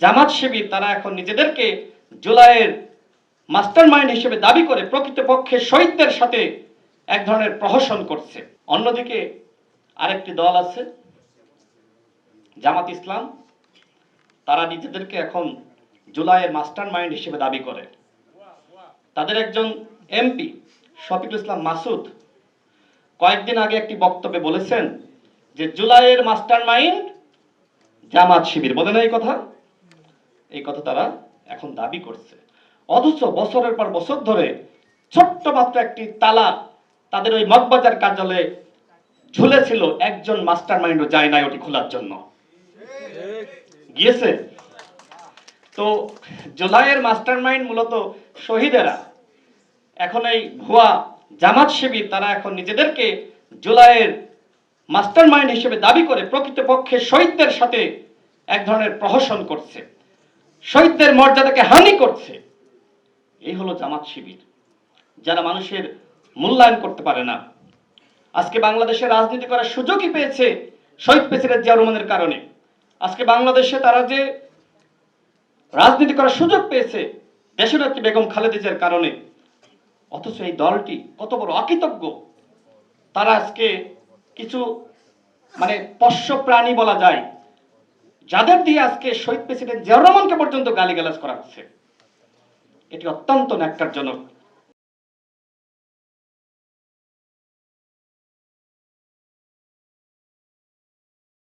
জামাত শিবির তারা এখন নিজেদেরকে জুলাইয়ের মাস্টারমাইন্ড হিসেবে দাবি করে প্রকৃতপক্ষে শহীদদের সাথে এক ধরনের প্রহসন করছে। অন্যদিকে আরেকটি দল আছে জামাত ইসলাম, তারা নিজেদেরকে এখন জুলাইয়ের মাস্টারমাইন্ড হিসেবে দাবি করে। তাদের একজন এমপি শফিকুল ইসলাম মাসুদ কয়েকদিন আগে একটি বক্তব্যে বলেছেন যে জুলাইয়ের মাস্টারমাইন্ড জামাত শিবির। বলে না এই কথা তারা এখন দাবি করছে, অথচ বছরের পর বছর ধরে ছোট্ট মাত্র একটি তালা তাদের ওই মগবাজার কার্যালয়ে ঝুলেছিল, একজন মাস্টারমাইন্ডও যায় নাই ওটি খোলার জন্য। গিয়েছে তো জুলাইয়ের মাস্টারমাইন্ড মূলত শহীদেরা। এখন এই ভুয়া জামাত শিবির তারা এখন নিজেদেরকে জুলাইয়ের মাস্টারমাইন্ড হিসেবে দাবি করে প্রকৃতপক্ষে শহীদদের সাথে এক ধরনের প্রহসন করছে, শহীদদের মর্যাদাকে হানি করছে। এই হলো জামাত শিবির, যারা মানুষের মূল্যায়ন করতে পারে না। আজকে বাংলাদেশে রাজনীতি করার সুযোগই পেয়েছে শহীদ প্রেসিডেন্ট জিয়া রহমানের কারণে। আজকে বাংলাদেশে তারা যে রাজনীতি করার সুযোগ পেয়েছে দেশনেত্রী বেগম খালেদা জিয়ার কারণে, অথচ এই দলটি কত বড় অকৃতজ্ঞ। তারা আজকে কিছু পোষ্য প্রাণী বলা যায়, যাদের দিয়ে আজকে শহীদ প্রেসিডেন্ট জিয়া রহমানকে পর্যন্ত গালিগালাজ করা হচ্ছে। এটি অত্যন্ত ন্যাক্কারজনক।